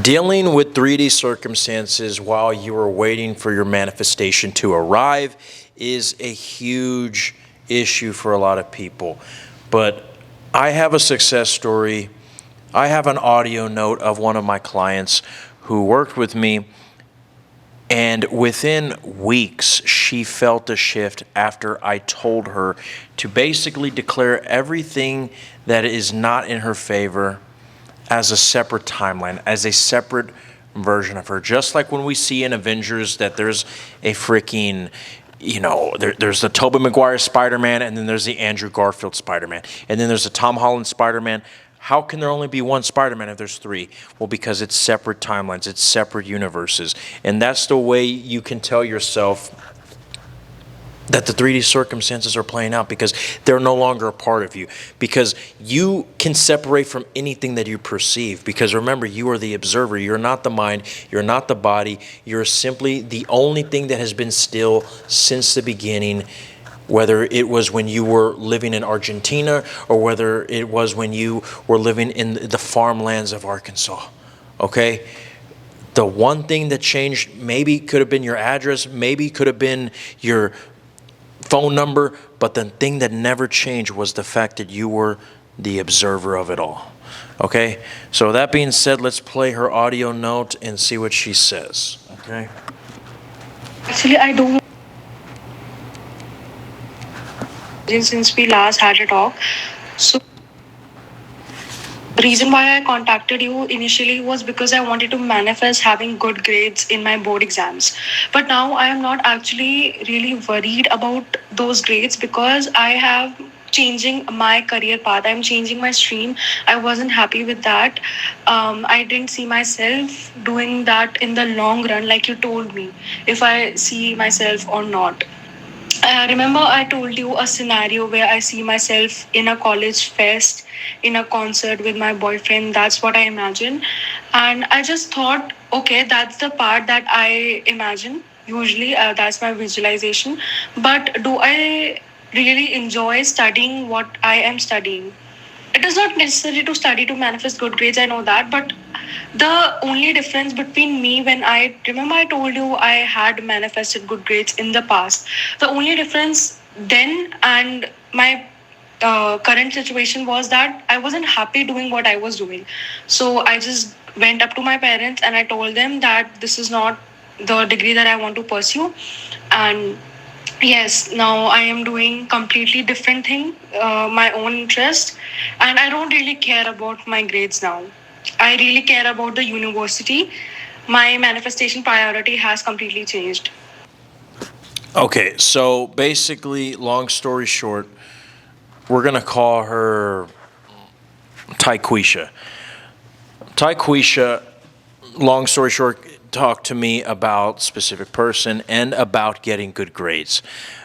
Dealing with 3D circumstances while you are waiting for your manifestation to arrive is a huge issue for a lot of people. But I have a success story. I have an audio note of one of my clients who worked with me, and within weeks, she felt a shift after I told her to basically declare everything that is not in her favor as a separate timeline, as a separate version of her. Just like when we see in Avengers that there's a freaking, there's the Tobey Maguire Spider-Man, and then there's the Andrew Garfield Spider-Man, and then there's the Tom Holland Spider-Man. How can there only be one Spider-Man if there's three? Well, because it's separate timelines, it's separate universes. And that's the way you can tell yourself that the 3D circumstances are playing out, because they're no longer a part of you, because you can separate from anything that you perceive. Because remember, you are the observer. You're not the mind. You're not the body. You're simply the only thing that has been still since the beginning, whether it was when you were living in Argentina or whether it was when you were living in the farmlands of Arkansas. Okay? The one thing that changed maybe could have been your address, maybe could have been your phone number, but the thing that never changed was the fact that you were the observer of it all. Okay? So that being said, let's play her audio note and see what she says. Okay? Actually, I don't. Since we last had a talk, so the reason why I contacted you initially was because I wanted to manifest having good grades in my board exams. But now I am not actually really worried about those grades because I have changing my career path. I'm changing my stream. I wasn't happy with that. I didn't see myself doing that in the long run, like you told me, if I see myself or not. Remember, I told you a scenario where I see myself in a college fest, in a concert with my boyfriend. That's what I imagine. And I just thought, okay, that's the part that I imagine. Usually, that's my visualization. But do I really enjoy studying what I am studying? It is not necessary to study to manifest good grades, I know that, but the only difference between me, when I remember I told you I had manifested good grades in the past, the only difference then and my current situation was that I wasn't happy doing what I was doing. So I just went up to my parents and I told them that this is not the degree that I want to pursue. And yes, now I am doing completely different thing, my own interest, and I don't really care about my grades now. I really care about the university. My manifestation priority has completely changed. Okay, so basically, long story short, we're going to call her Tyquisha. Tyquisha, long story short, talked to me about specific person and about getting good grades.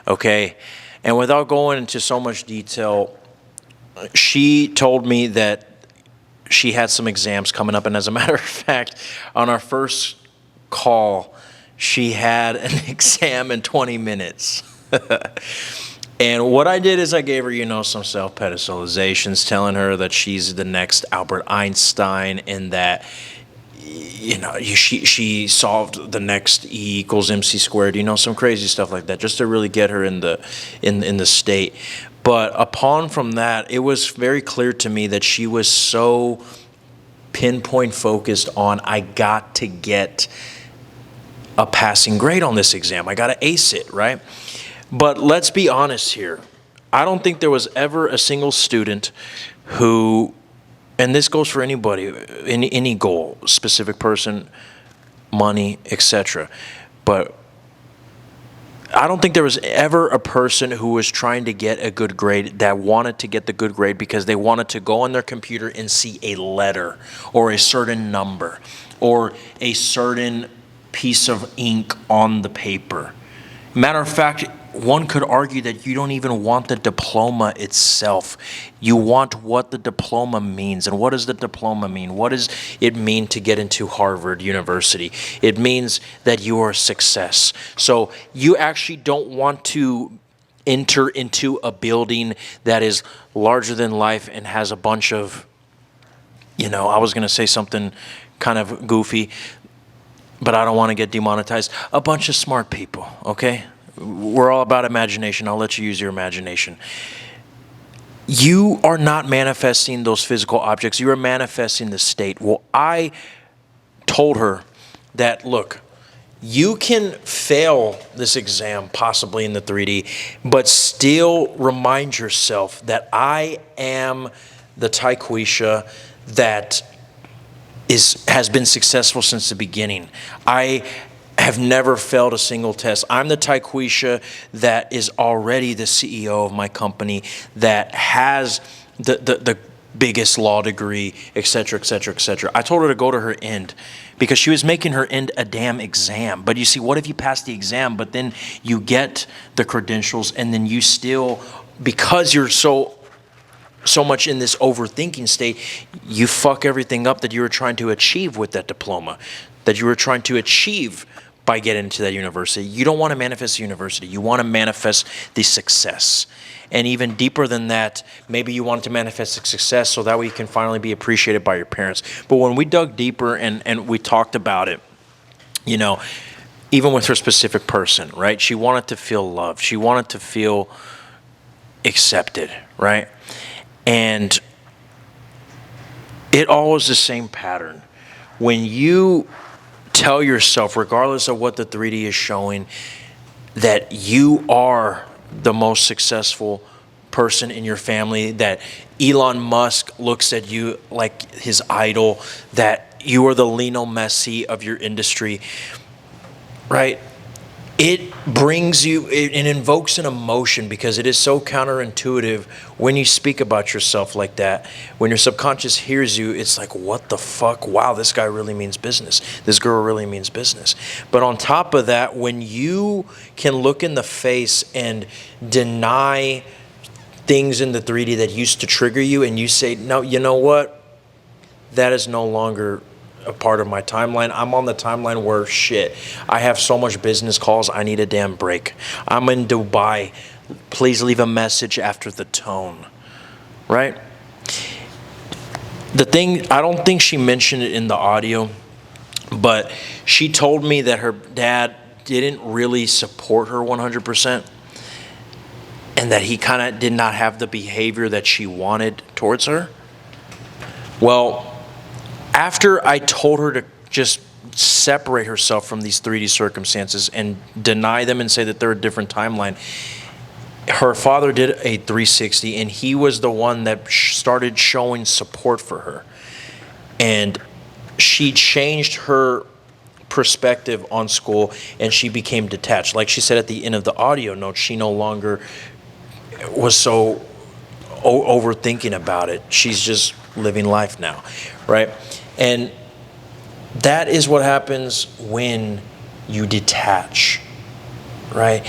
Okay, and without going into so much detail, she told me that she had some exams coming up, and as a matter of fact, on our first call, she had an exam in 20 minutes. And what I did is I gave her, some self-pedestalizations, telling her that she's the next Albert Einstein, and that, she solved the next E equals MC squared, some crazy stuff like that, just to really get her in the state. But upon from that, it was very clear to me that she was so pinpoint focused on, I got to get a passing grade on this exam. I got to ace it, right? But let's be honest here. I don't think there was ever a single student who, and this goes for anybody, any goal, specific person, money, etc. But I don't think there was ever a person who was trying to get a good grade that wanted to get the good grade because they wanted to go on their computer and see a letter or a certain number or a certain piece of ink on the paper. Matter of fact, one could argue that you don't even want the diploma itself. You want what the diploma means. And what does the diploma mean? What does it mean to get into Harvard University? It means that you are a success. So you actually don't want to enter into a building that is larger than life and has a bunch of I was going to say something kind of goofy, but I don't want to get demonetized. A bunch of smart people, okay? We're all about imagination. I'll let you use your imagination. You are not manifesting those physical objects. You are manifesting the state. Well, I told her that, look, you can fail this exam possibly in the 3D, but still remind yourself that I am the Tyquisha that has been successful since the beginning. I have never failed a single test. I'm the Tyquisha that is already the CEO of my company, that has the biggest law degree, et cetera, et cetera, et cetera. I told her to go to her end because she was making her end a damn exam. But you see, what if you pass the exam, but then you get the credentials and then you still, because you're so much in this overthinking state, you fuck everything up that you were trying to achieve with that diploma, that you were trying to achieve by getting into that university. You don't want to manifest the university. You want to manifest the success. And even deeper than that, maybe you want to manifest the success so that way you can finally be appreciated by your parents. But when we dug deeper and we talked about it, even with her specific person, right? She wanted to feel loved. She wanted to feel accepted, right? And it all is the same pattern. When you tell yourself, regardless of what the 3D is showing, that you are the most successful person in your family, that Elon Musk looks at you like his idol, that you are the Lionel Messi of your industry, right? It brings you, it invokes an emotion because it is so counterintuitive when you speak about yourself like that. When your subconscious hears you, it's like, what the fuck? Wow, this guy really means business. This girl really means business. But on top of that, when you can look in the face and deny things in the 3D that used to trigger you, and you say, no, you know what? That is no longer a part of my timeline. I'm on the timeline where shit, I have so much business calls, I need a damn break. I'm in Dubai. Please leave a message after the tone, right? The thing, I don't think she mentioned it in the audio, but she told me that her dad didn't really support her 100%, and that he kind of did not have the behavior that she wanted towards her. Well, after I told her to just separate herself from these 3D circumstances and deny them and say that they're a different timeline, her father did a 360, and he was the one that started showing support for her. And she changed her perspective on school, and she became detached. Like she said at the end of the audio note, she no longer was so overthinking about it. She's just living life now, right? And that is what happens when you detach, right?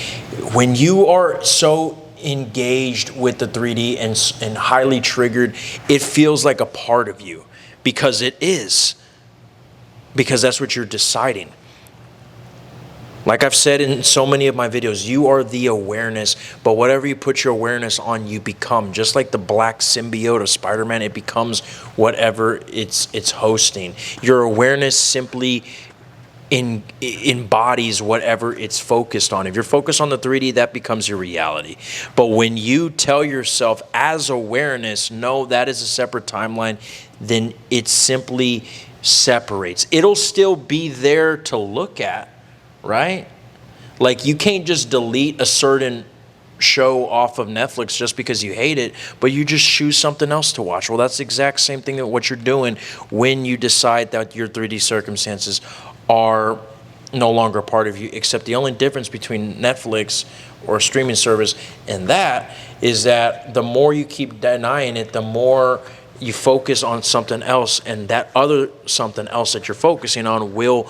When you are so engaged with the 3D and highly triggered, it feels like a part of you, because it is, because that's what you're deciding. Like I've said in so many of my videos, you are the awareness, but whatever you put your awareness on, you become. Just like the black symbiote of Spider-Man, it becomes whatever it's hosting. Your awareness simply embodies whatever it's focused on. If you're focused on the 3D, that becomes your reality. But when you tell yourself as awareness, no, that is a separate timeline, then it simply separates. It'll still be there to look at, right? Like you can't just delete a certain show off of Netflix just because you hate it, but you just choose something else to watch. Well, that's the exact same thing that what you're doing when you decide that your 3D circumstances are no longer a part of you, except the only difference between Netflix or a streaming service and that is that the more you keep denying it, the more you focus on something else, and that other something else that you're focusing on will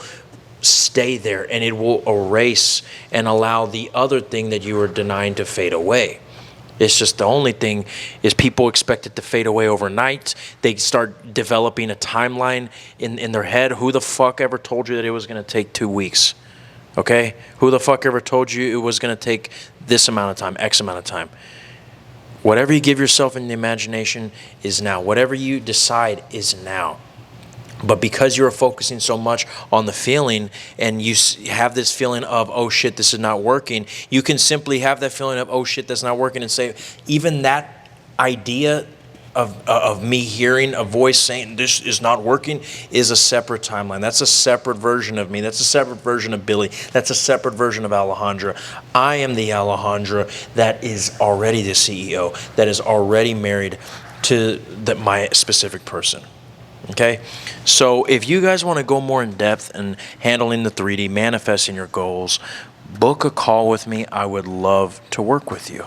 stay there, and it will erase and allow the other thing that you were denying to fade away. It's just the only thing is people expect it to fade away overnight. They start developing a timeline in their head. Who the fuck ever told you that it was going to take 2 weeks? Okay? Who the fuck ever told you it was going to take this amount of time, X amount of time? Whatever you give yourself in the imagination is now. Whatever you decide is now. But because you're focusing so much on the feeling and you have this feeling of, oh shit, this is not working, you can simply have that feeling of, oh shit, that's not working, and say, even that idea of me hearing a voice saying this is not working is a separate timeline. That's a separate version of me. That's a separate version of Billy. That's a separate version of Alejandra. I am the Alejandra that is already the CEO, that is already married to my specific person. Okay, so if you guys want to go more in depth in handling the 3D, manifesting your goals, book a call with me. I would love to work with you.